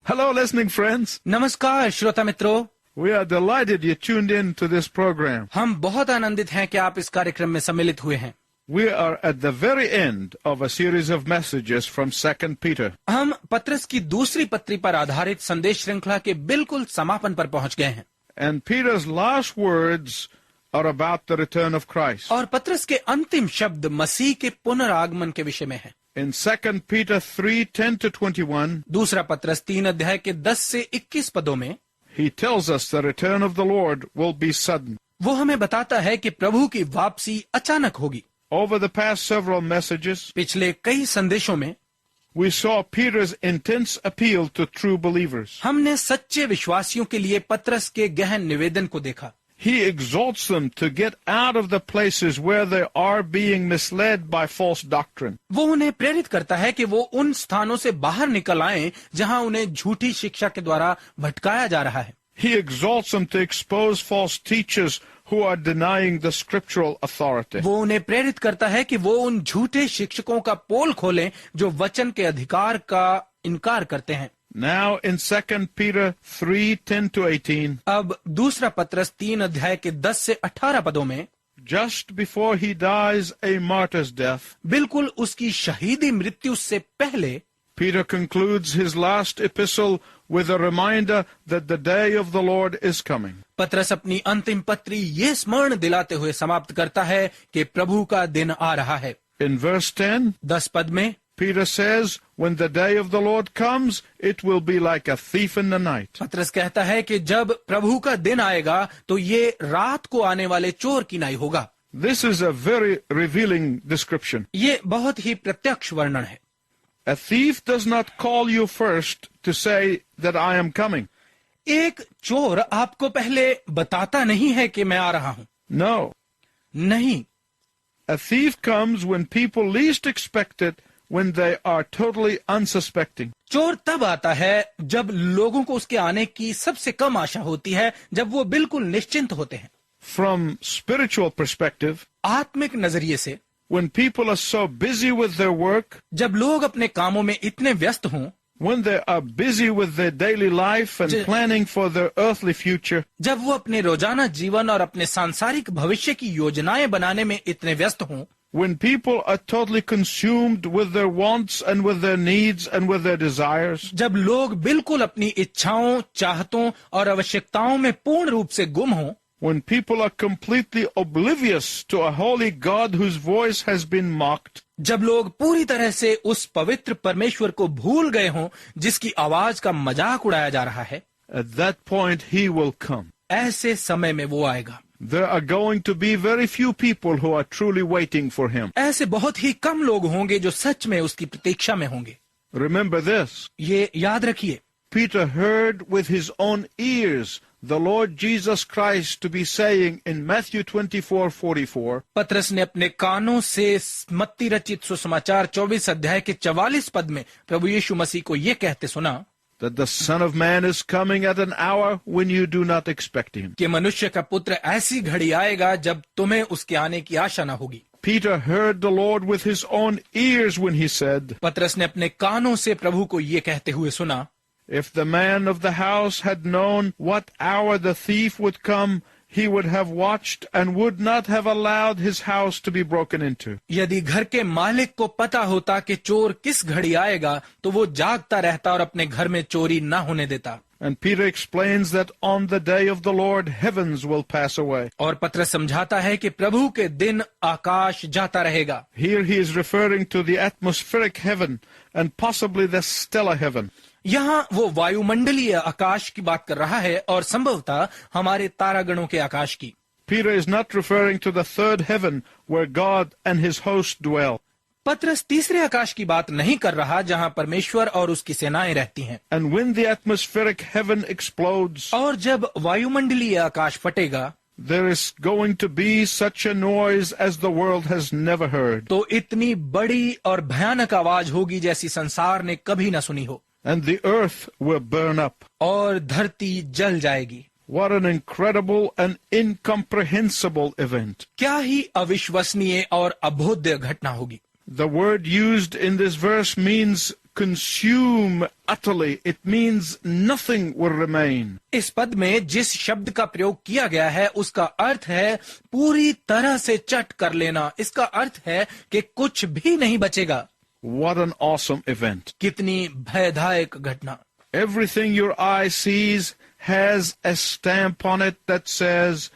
Hello, listening friends. नमस्कार श्रोता मित्रों, We are delighted you tuned in to this program. हम बहुत आनंदित हैं कि आप इस कार्यक्रम में सम्मिलित हुए हैं। We are at the very end of a series of messages from 2 Peter. हम पत्रस की दूसरी पत्री पर आधारित संदेश श्रृंखला के बिल्कुल समापन पर पहुंच गए हैं। And Peter's last words are about the return of Christ. और पत्रस के अंतिम शब्द मसीह के पुनरागमन के विषय में है। In 2 Peter 3:10-21, दूसरा पत्रस 3 अध्याय के 10 से 21 पदों में he tells us the return of the Lord will be sudden. वो हमें बताता है कि प्रभु की वापसी अचानक होगी। Over the past several messages, पिछले कई संदेशों में we saw Peter's intense appeal to true believers. हमने सच्चे विश्वासियों के लिए पत्रस के गहन निवेदन को देखा। He exhorts them to get out of the places where they are being misled by false doctrine. वो उन्हें प्रेरित करता है कि वो उन स्थानों से बाहर निकल आएं जहां उन्हें झूठी शिक्षा के द्वारा भटकाया जा रहा है। He exalts them to expose false teachers who are denying the scriptural authority. वो उन्हें प्रेरित करता है कि वो उन झूठे शिक्षकों का पोल खोलें जो वचन के अधिकार का इनकार करते हैं। Now in 2 Peter 3:10-18, अब दूसरा पत्रस 3 अध्याय के 10 से 18 पदों में just before he dies a martyr's death, बिल्कुल उसकी शहीदी मृत्यु से पहले Peter concludes his last epistle with a reminder that the day of the Lord is coming. पत्रस अपनी अंतिम पत्री ये स्मरण दिलाते हुए समाप्त करता है कि प्रभु का दिन आ रहा है। In verse 10, 10 पद में Peter says, when the day of the Lord comes, it will be like a thief in the night. पत्रस कहता है कि जब प्रभु का दिन आएगा तो ये रात को आने वाले चोर की नाई होगा। This is a very revealing description. ये बहुत ही प्रत्यक्ष वर्णन है। A thief does not call you first to say that I am coming. एक चोर आपको पहले बताता नहीं है कि मैं आ रहा हूं। No. नहीं, A thief comes when people least expect it, when they are totally unsuspecting. चोर तब आता है जब लोगों को उसके आने की सबसे कम आशा होती है, जब वो बिल्कुल निश्चिंत होते हैं। From spiritual perspective, आत्मिक नजरिए से when people are so busy with their work, जब लोग अपने कामों में इतने व्यस्त हों, when they are busy with their daily life and planning for their earthly future, जब वो अपने रोजाना जीवन और अपने सांसारिक भविष्य की योजनाएं बनाने में इतने व्यस्त हों, when people are totally consumed with their wants and with their needs and with their desires, जब लोग बिल्कुल अपनी इच्छाओं, चाहतों और आवश्यकताओं में पूर्ण रूप से गुम हों, when people are completely oblivious to a holy God whose voice has been mocked, जब लोग पूरी तरह से उस पवित्र परमेश्वर को भूल गए हों जिसकी आवाज का मजाक उड़ाया जा रहा है, at that point he will come. ऐसे समय में वो आएगा। There are going to be very few people who are truly waiting for him. ऐसे बहुत ही कम लोग होंगे जो सच में उसकी प्रतीक्षा में होंगे। Remember this. ये याद रखिए, Peter heard with his own ears the Lord Jesus Christ to be saying in Matthew 24:44, पत्रस ने अपने कानों से मत्ती रचित सुसमाचार 24 अध्याय के 44 पद में प्रभु यीशु मसीह को ये कहते सुना that the Son of Man is coming at an hour when you do not expect him. कि मनुष्य का पुत्र ऐसी घड़ी आएगा जब तुम्हें उसके आने की आशा न होगी। Peter heard the Lord with his own ears when he said, पत्रस ने अपने कानों से प्रभु को ये कहते हुए सुना, if the man of the house had known what hour the thief would come, he would have watched and would not have allowed his house to be broken into. यदि घर के मालिक को पता होता कि चोर किस घड़ी आएगा तो वो जागता रहता और अपने घर में चोरी न होने देता। And Peter explains that on the day of the Lord, heavens will pass away. और पत्रस समझाता है कि प्रभु के दिन आकाश जाता रहेगा। Here he is referring to the atmospheric heaven and possibly the stellar heaven. यहाँ वो वायुमंडलीय आकाश की बात कर रहा है और संभवतः हमारे तारागणों के आकाश की। Peter is not referring to the third heaven where God and his host dwell. पत्रस तीसरे आकाश की बात नहीं कर रहा जहाँ परमेश्वर और उसकी सेनाएं रहती हैं। And when the atmospheric heaven explodes, और जब वायुमंडलीय आकाश फटेगा, there is going to be such a noise as the world has never heard. तो इतनी बड़ी और भयानक आवाज होगी जैसी संसार ने कभी न सुनी हो। And the earth will burn up. और धरती जल जाएगी। What an incredible and incomprehensible event. क्या ही अविश्वसनीय और अबोध्य घटना होगी। The word used in this verse means consume utterly. It means nothing will remain. इस पद में जिस शब्द का प्रयोग किया गया है उसका अर्थ है पूरी तरह से चट कर लेना। इसका अर्थ है कि कुछ भी नहीं बचेगा। What an awesome event. कितनी भयदायक घटना। Everything your eye sees has a stamp on it that says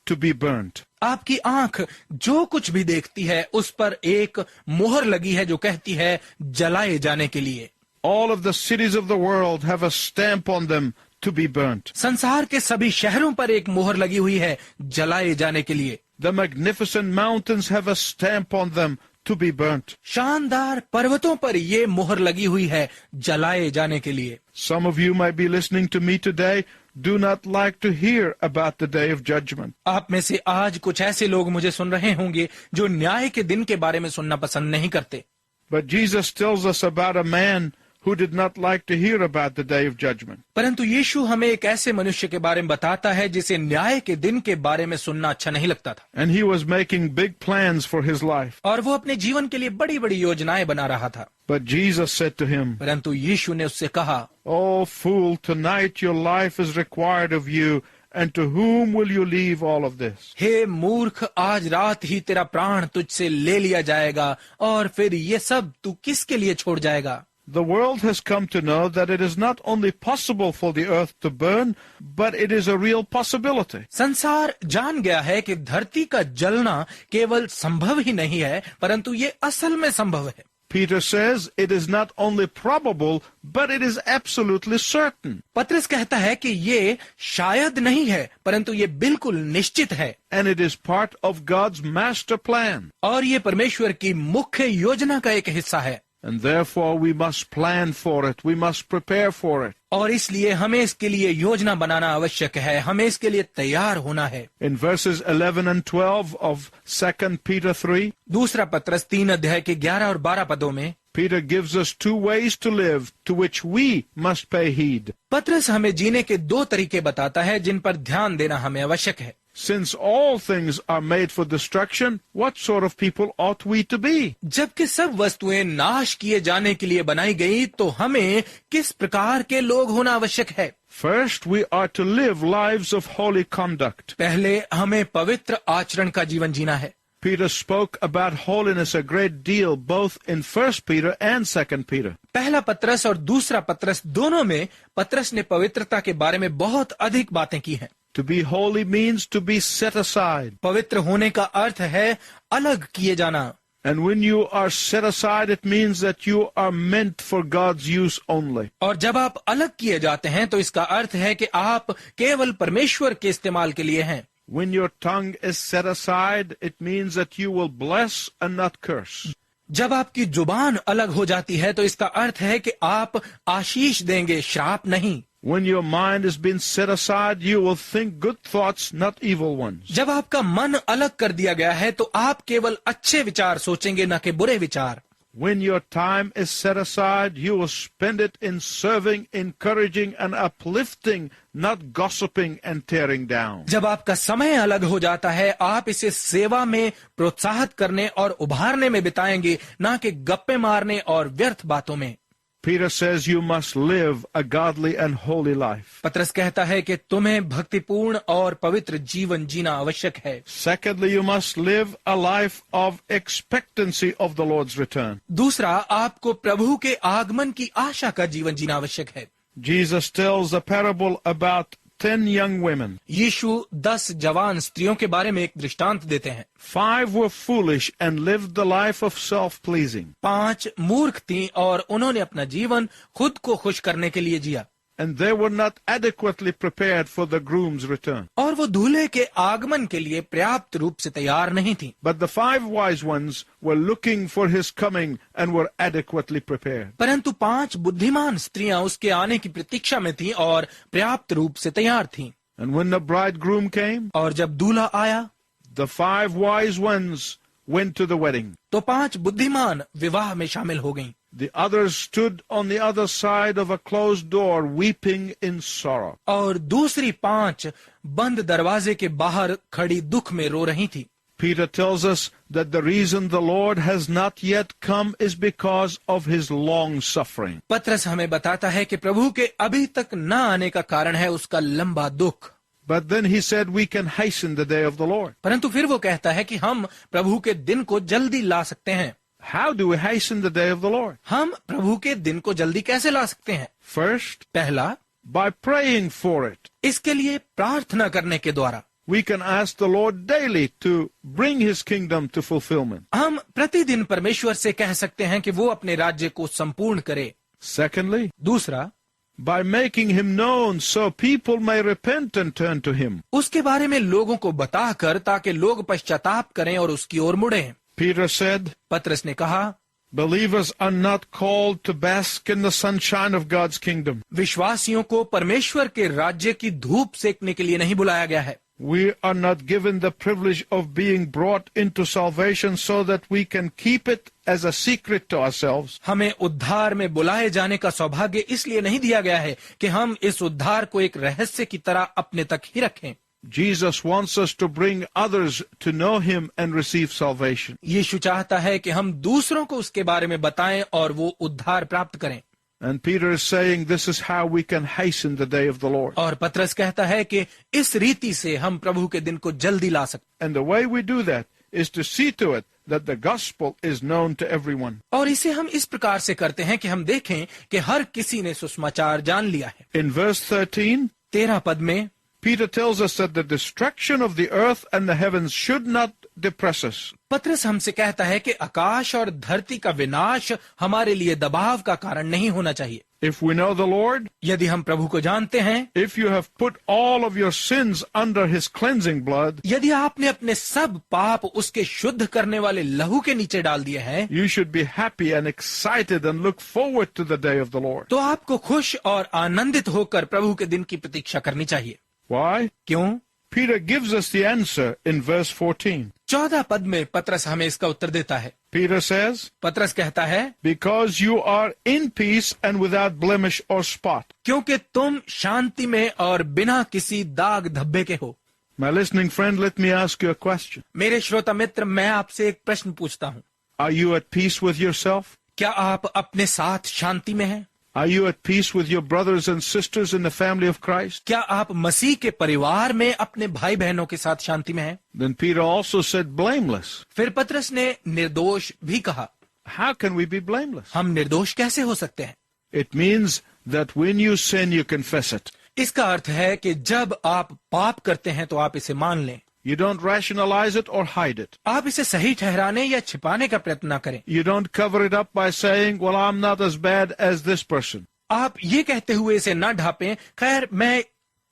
to be burnt. आपकी आंख जो कुछ भी देखती है उस पर एक मोहर लगी है जो कहती है जलाए जाने के लिए। All of the cities of the world have a stamp on them to be burnt. संसार के सभी शहरों पर एक मोहर लगी हुई है जलाए जाने के लिए। The magnificent mountains have a stamp on them to be burnt. शानदार पर्वतों पर ये मोहर लगी हुई है जलाए जाने के लिए। Some of you might be listening to me today, do not like to hear about the day of judgment. आप में से आज कुछ ऐसे लोग मुझे सुन रहे होंगे जो न्याय के दिन के बारे में सुनना पसंद नहीं करते। But Jesus tells us about a man who did not like to hear about the day of judgment. परंतु यीशु हमें एक ऐसे मनुष्य के बारे में बताता है जिसे न्याय के दिन के बारे में सुनना अच्छा नहीं लगता था। And he was making big plans for his life. और वो अपने जीवन के लिए बड़ी बड़ी योजनाएं बना रहा था। But Jesus said to him, परंतु यीशु ने उससे कहा, "Oh fool, tonight your life is required of you, and to whom will you leave all of this?" हे मूर्ख, आज रात ही तेरा प्राण तुझसे ले लिया जाएगा और फिर ये सब तू किसके लिए छोड़ जाएगा? The world has come to know that it is not only possible for the earth to burn, but it is a real possibility. संसार जान गया है कि धरती का जलना केवल संभव ही नहीं है परंतु ये असल में संभव है। Peter says it is not only probable, but it is absolutely certain. पतरस कहता है कि ये शायद नहीं है परंतु ये बिल्कुल निश्चित है। And it is part of God's master plan. और ये परमेश्वर की मुख्य योजना का एक हिस्सा है। And therefore we must plan for it. We must prepare for it. और इसलिए हमें इसके लिए योजना बनाना आवश्यक है, हमें इसके लिए तैयार होना है। In verses 11 and 12 of 2 Peter 3, दूसरा पत्रस 3 अध्याय के 11 और 12 पदों में Peter gives us two ways to live, to which we must pay heed. पत्रस हमें जीने के दो तरीके बताता है जिन पर ध्यान देना हमें आवश्यक है। Since all things are made for destruction, what sort of people ought we to be? जबकि सब वस्तुएं नाश किए जाने के लिए बनाई गई तो हमें किस प्रकार के लोग होना आवश्यक है? First, we are to live lives of holy conduct. पहले हमें पवित्र आचरण का जीवन जीना है। Peter spoke about holiness a great deal, both in 1 Peter and 2 Peter. पहला पत्रस और दूसरा पत्रस दोनों में पत्रस ने पवित्रता के बारे में बहुत अधिक बातें की हैं। To be holy means to be set aside. पवित्र होने का अर्थ है अलग किए जाना। And when you are set aside, it means that you are meant for God's use only. और जब आप अलग किए जाते हैं तो इसका अर्थ है कि आप केवल परमेश्वर के इस्तेमाल के लिए हैं। When your tongue is set aside, it means that you will bless and not curse. जब आपकी जुबान अलग हो जाती है तो इसका अर्थ है कि आप आशीष देंगे, श्राप नहीं। When your mind has been set aside, you will think good thoughts, not evil ones. जब आपका मन अलग कर दिया गया है तो आप केवल अच्छे विचार सोचेंगे, न कि बुरे विचार। When your time is set aside, you will spend it in serving, encouraging, and uplifting, not gossiping and tearing down. जब आपका समय अलग हो जाता है, आप इसे सेवा में प्रोत्साहित करने और उभारने में बिताएंगे, न कि गप्पे मारने और व्यर्थ बातों में। Peter says you must live a godly and holy life. पत्रस कहता है कि तुम्हें भक्तिपूर्ण और पवित्र जीवन जीना आवश्यक है। Secondly, you must live a life of expectancy of the Lord's return. दूसरा, आपको प्रभु के आगमन की आशा का जीवन जीना आवश्यक है। Jesus tells a parable about 10 young women. यीशु 10 जवान स्त्रियों के बारे में एक दृष्टांत देते हैं। 5 were foolish and lived the life of self-pleasing. 5 मूर्ख थीं और उन्होंने अपना जीवन खुद को खुश करने के लिए जिया। And they were not adequately prepared for the groom's return. और वो दूल्हे के आगमन के लिए पर्याप्त रूप से तैयार नहीं थी। But the 5 wise ones were looking for his coming and were adequately prepared. परंतु 5 बुद्धिमान स्त्रियां उसके आने की प्रतीक्षा में थीं और पर्याप्त रूप से तैयार थीं। And when the bridegroom came, और जब दूल्हा आया, the 5 wise ones went to the wedding. तो 5 बुद्धिमान विवाह में शामिल हो गईं। The others stood on the other side of a closed door, weeping in sorrow. और दूसरी 5 बंद दरवाजे के बाहर खड़ी दुख में रो रही थी। Peter tells us that the reason the Lord has not yet come is because of his long suffering. पतरस हमें बताता है कि प्रभु के अभी तक न आने का कारण है उसका लंबा दुख। But then he said we can hasten the day of the Lord. परंतु फिर वो कहता है कि हम प्रभु के दिन को जल्दी ला सकते हैं। How do we hasten the day of the Lord? हम प्रभु के दिन को जल्दी कैसे ला सकते हैं? First, पहला, by praying for it. इसके लिए प्रार्थना करने के द्वारा। We can ask the Lord daily to bring his kingdom to fulfillment. हम प्रतिदिन परमेश्वर से कह सकते हैं कि वो अपने राज्य को संपूर्ण करे। Secondly, दूसरा, by making him known so people may repent and turn to him. उसके बारे में लोगों को बताकर ताकि लोग पश्चाताप करें और उसकी ओर मुड़ें। Peter said, पतरस ने कहा, believers are not called to bask in the sunshine of God's kingdom. विश्वासियों को परमेश्वर के राज्य की धूप सेकने के लिए नहीं बुलाया गया है। We are not given the privilege of being brought into salvation so that we can keep it as a secret to ourselves. हमें उद्धार में बुलाए जाने का सौभाग्य इसलिए नहीं दिया गया है कि हम इस उद्धार को एक रहस्य की तरह अपने तक ही रखें। Jesus wants us to bring others to know him and receive salvation. यीशु चाहता है कि हम दूसरों को उसके बारे में बताएं और वो उद्धार प्राप्त करें। And Peter is saying this is how we can hasten the day of the Lord. और पतरस कहता है कि इस रीति से हम प्रभु के दिन को जल्दी ला सकते। And the way we do that is to see to it that the gospel is known to everyone. और इसे हम इस प्रकार से करते हैं कि हम देखें कि हर किसी ने सुसमाचार जान लिया है। In verse 13, 13 पद में Peter tells us that the destruction of the earth and the heavens should not depress us. पतरस हमसे कहता है कि आकाश और धरती का विनाश हमारे लिए दबाव का कारण नहीं होना चाहिए। If we know the Lord, यदि हम प्रभु को जानते हैं, if you have put all of your sins under his cleansing blood, यदि आपने अपने सब पाप उसके शुद्ध करने वाले लहू के नीचे डाल दिए हैं, you should be happy and excited and look forward to the day of the Lord. तो आपको खुश और आनंदित होकर प्रभु के दिन की प्रतीक्षा करनी चाहिए। Why? क्यों? Peter gives us the answer in verse 14. 14 पद में पतरस हमें इसका उत्तर देता है। Peter says, पतरस कहता है, because you are in peace and without blemish or spot. क्योंकि तुम शांति में और बिना किसी दाग धब्बे के हो। My listening friend, let me ask you a question. मेरे श्रोता मित्र, मैं आपसे एक प्रश्न पूछता हूँ। Are you at peace with yourself? क्या आप अपने साथ शांति में हैं? Are you at peace with your brothers and sisters in the family of Christ? क्या आप मसीह के परिवार में अपने भाई बहनों के साथ शांति में हैं? Then Peter also said blameless. फिर पतरस ने निर्दोष भी कहा। How can we be blameless? हम निर्दोष कैसे हो सकते हैं? It means that when you sin, you confess it. इसका अर्थ है कि जब आप पाप करते हैं तो आप इसे मान लें। You don't rationalize it or hide it. आप इसे सही ठहराने या छिपाने का प्रयत्न न करें। You don't cover it up by saying, well, I'm not as bad as this person. आप ये कहते हुए इसे न ढांपें, खैर मैं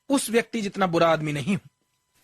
उस व्यक्ति जितना बुरा आदमी नहीं हूं।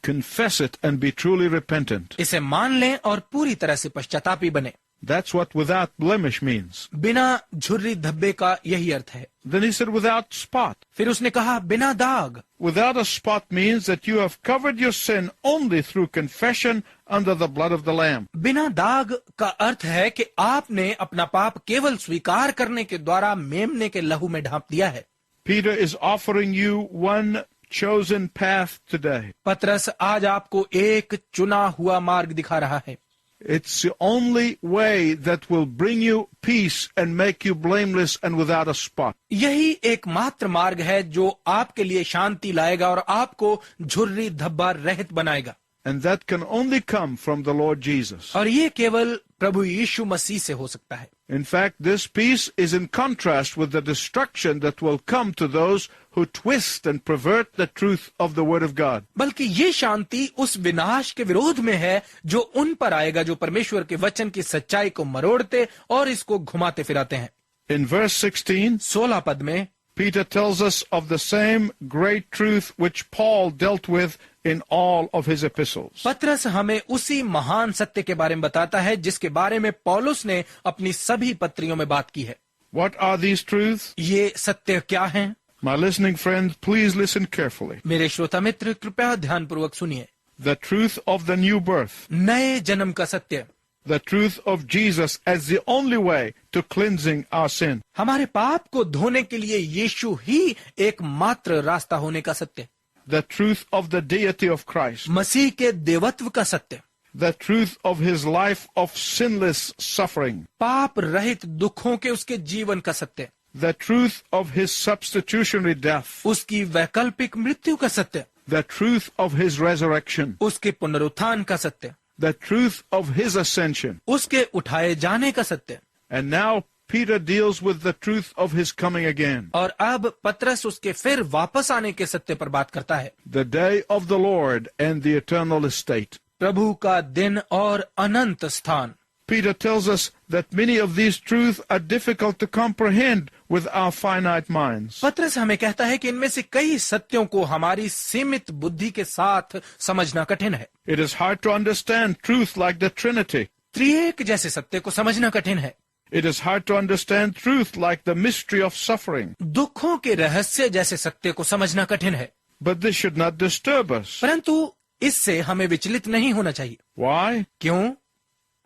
Confess it and be truly repentant. इसे मान लें और पूरी तरह से पश्चातापी बने। That's what without blemish means. बिना झुर्री धब्बे का यही अर्थ है। Then he said without spot. फिर उसने कहा बिना दाग। Without a spot means that you have covered your sin only through confession under the blood of the Lamb. बिना दाग का अर्थ है कि आपने अपना पाप केवल स्वीकार करने के द्वारा मेमने के लहू में ढांप दिया है। Peter is offering you one chosen path today. पतरस आज आपको एक चुना हुआ मार्ग दिखा रहा है। It's the only way that will bring you peace and make you blameless and without a spot. यही एकमात्र मार्ग है जो आपके लिए शांति लाएगा और आपको झुर्री धब्बा रहित बनाएगा। And that can only come from the Lord Jesus. और ये केवल प्रभु यीशु मसीह से हो सकता है। In fact, this peace is in contrast with the destruction that will come to those who twist and pervert the truth of the Word of God. बल्कि ये शांति उस विनाश के विरोध में है जो उन पर आएगा जो परमेश्वर के वचन की सच्चाई को मरोड़ते और इसको घुमाते फिराते हैं। In verse 16, 16 पद में Peter tells us of the same great truth which Paul dealt with in all of his epistles. पतरस हमें उसी महान सत्य के बारे में बताता है जिसके बारे में पौलुस ने अपनी सभी पत्रियों में बात की है। What are these truths? ये सत्य क्या हैं? My listening friends, please listen carefully. मेरे श्रोता मित्र कृपया ध्यानपूर्वक सुनिए। The truth of the new birth. नए जन्म का सत्य। The truth of Jesus as the only way to cleansing our sin. हमारे पाप को धोने के लिए यीशु ही एकमात्र रास्ता होने का सत्य। The truth of the deity of Christ. मसीह के देवत्व का सत्य। the truth of his life of sinless suffering, पाप रहित दुखों के उसके जीवन का सत्य, the truth of his substitutionary death, उसकी वैकल्पिक मृत्यु का सत्य, the truth of his resurrection, उसके पुनरुत्थान का सत्य, the truth of his ascension. उसके उठाए जाने का सत्य। And now Peter deals with the truth of his coming again. और अब पतरस उसके फिर वापस आने के सत्य पर बात करता है, The day of the Lord and the eternal estate. प्रभु का दिन और अनंत स्थान। Peter tells us that many of these truths are difficult to comprehend with our finite minds. पतरस हमें कहता है कि इनमें से कई सत्यों को हमारी सीमित बुद्धि के साथ समझना कठिन है। It is hard to understand truth like the Trinity. त्रिएक जैसे सत्य को समझना कठिन है। It is hard to understand truth like the mystery of suffering. दुखों के रहस्य जैसे सत्य को समझना कठिन है। But this should not disturb us. परंतु इससे हमें विचलित नहीं होना चाहिए। Why? क्यों?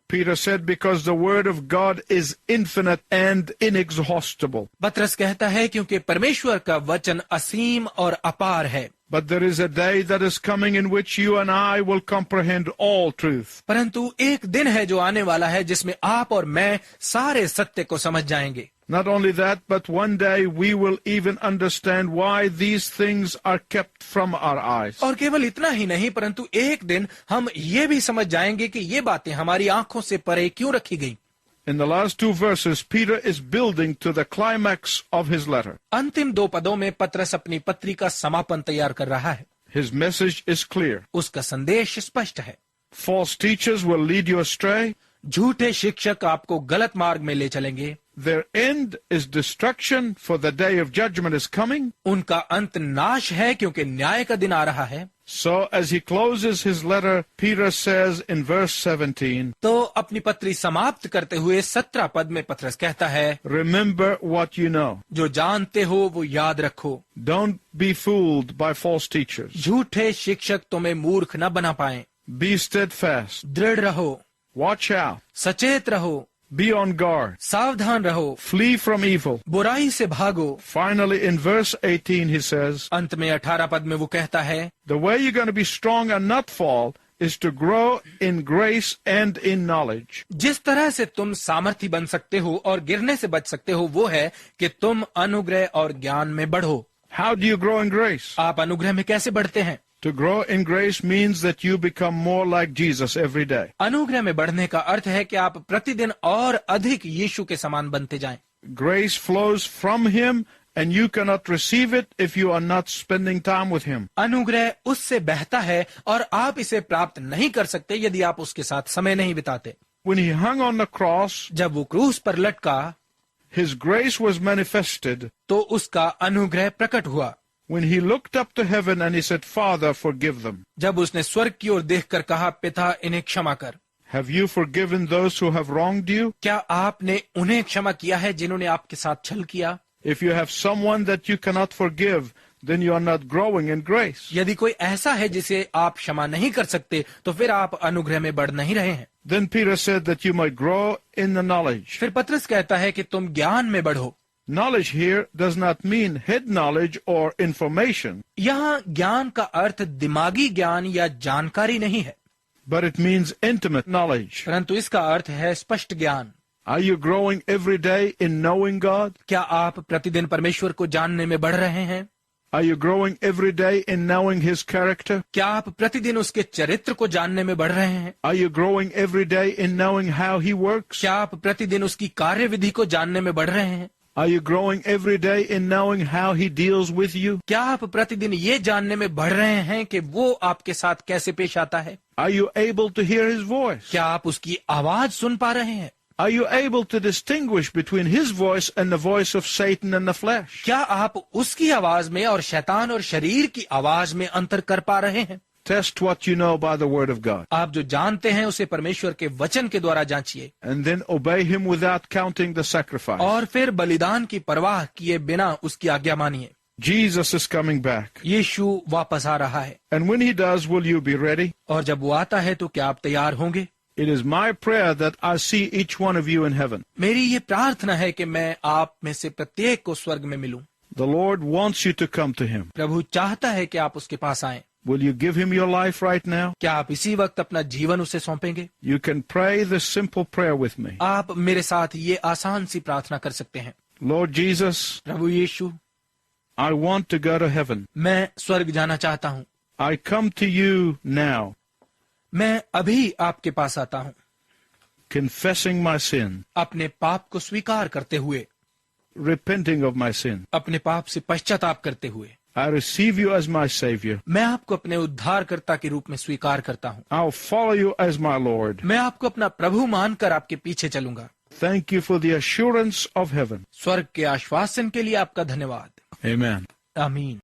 Peter said, because the word of God is infinite and inexhaustible. पतरस कहता है क्योंकि परमेश्वर का वचन असीम और अपार है। But there is a day that is coming in which you and I will comprehend all truth. परंतु एक दिन है जो आने वाला है जिसमें आप और मैं सारे सत्य को समझ जाएंगे। Not only that, but one day we will even understand why these things are kept from our eyes. और केवल इतना ही नहीं, परंतु एक दिन हम ये भी समझ जाएंगे कि ये बातें हमारी आंखों से परे क्यों रखी गई। In the last two verses, Peter is building to the climax of his letter. अंतिम दो पदों में पतरस अपनी पत्री का समापन तैयार कर रहा है। His message is clear. उसका संदेश स्पष्ट है। False teachers will lead you astray. झूठे शिक्षक आपको गलत मार्ग में ले चलेंगे। Their end is destruction, for the day of judgment is coming. उनका अंत नाश है क्योंकि न्याय का दिन आ रहा है। So as he closes his letter, Peter says in verse 17, तो अपनी पत्री समाप्त करते हुए 17 पद में पतरस कहता है, remember what you know. जो जानते हो वो याद रखो। Don't be fooled by false teachers. झूठे शिक्षक तुम्हें मूर्ख न बना पाएं। Be steadfast. दृढ़ रहो, Watch out. सचेत रहो, Be on guard. सावधान रहो, Flee from evil. बुराई से भागो। Finally, in verse 18, he says, अंत में 18 पद में वो कहता है, the way you're going to be strong and not fall is to grow in grace and in knowledge. जिस तरह से तुम सामर्थी बन सकते हो और गिरने से बच सकते हो वो है कि तुम अनुग्रह और ज्ञान में बढ़ो। How do you grow in grace? आप अनुग्रह में कैसे बढ़ते हैं? To grow in grace means that you become more like Jesus every day. अनुग्रह में बढ़ने का अर्थ है कि आप प्रतिदिन और अधिक यीशु के समान बनते जाएं। Grace flows from him and you cannot receive it if you are not spending time with him. अनुग्रह उससे बहता है और आप इसे प्राप्त नहीं कर सकते यदि आप उसके साथ समय नहीं बिताते। When he hung on the cross, जब वो क्रूस पर लटका his grace was manifested. तो उसका अनुग्रह प्रकट हुआ। When he looked up to heaven and he said, Father, forgive them. जब उसने स्वर्ग की ओर देखकर कहा, पिता इन्हें क्षमा कर। Have you forgiven those who have wronged you? क्या आपने उन्हें क्षमा किया है जिन्होंने आपके साथ छल किया? If you have someone that you cannot forgive, then you are not growing in grace. यदि कोई ऐसा है जिसे आप क्षमा नहीं कर सकते तो फिर आप अनुग्रह में बढ़ नहीं रहे हैं। Then Peter said that you might grow in the knowledge. फिर पतरस कहता है कि तुम ज्ञान में बढ़ो। Knowledge here does not mean head knowledge or information, यहाँ ज्ञान का अर्थ दिमागी ज्ञान या जानकारी नहीं है, but it means intimate knowledge. परंतु इसका अर्थ है स्पष्ट ज्ञान। Are you growing every day in knowing God? क्या आप प्रतिदिन परमेश्वर को जानने में बढ़ रहे हैं? Are you growing every day in knowing His character? क्या आप प्रतिदिन उसके चरित्र को जानने में बढ़ रहे हैं? Are you growing every day in knowing how He works? क्या आप प्रतिदिन उसकी कार्यविधि को जानने में बढ़ रहे हैं? Are you growing every day in knowing how He deals with you? क्या आप प्रतिदिन ये जानने में बढ़ रहे हैं कि वो आपके साथ कैसे पेश आता है? Are you able to hear His voice? क्या आप उसकी आवाज सुन पा रहे हैं? Are you able to distinguish between His voice and the voice of Satan and the flesh? क्या आप उसकी आवाज में और शैतान और शरीर की आवाज में अंतर कर पा रहे हैं? Test what you know by the Word of God. आप जो जानते हैं उसे परमेश्वर के वचन के द्वारा जांचिए And then obey Him without counting the sacrifice. और फिर बलिदान की परवाह किए बिना उसकी आज्ञा मानिए। Jesus is coming back. यीशु वापस आ रहा है And when He does, will you be ready? और जब वो आता है तो क्या आप तैयार होंगे? It is my prayer that I see each one of you in heaven. मेरी ये प्रार्थना है कि मैं आप में से प्रत्येक को स्वर्ग में मिलूं। The Lord wants you to come to Him. प्रभु चाहता है कि आप उसके पास आएं। Will you give him your life right now? क्या आप इसी वक्त अपना जीवन उसे सौंपेंगे? You can pray this simple prayer with me. आप मेरे साथ ये आसान सी प्रार्थना कर सकते हैं। Lord Jesus, Prabhu Yeshu, I want to go to heaven. मैं स्वर्ग जाना चाहता हूँ। I come to you now, मैं अभी आपके पास आता हूँ, confessing my sin, अपने पाप को स्वीकार करते हुए, repenting of my sin. अपने पाप से पश्चाताप करते हुए। I receive you as my Savior. मैं आपको अपने उद्धारकर्ता के रूप में स्वीकार करता हूँ। I'll follow you as my Lord. मैं आपको अपना प्रभु मानकर आपके पीछे चलूंगा। Thank you for the assurance of heaven. स्वर्ग के आश्वासन के लिए आपका धन्यवाद। Amen. आमीन।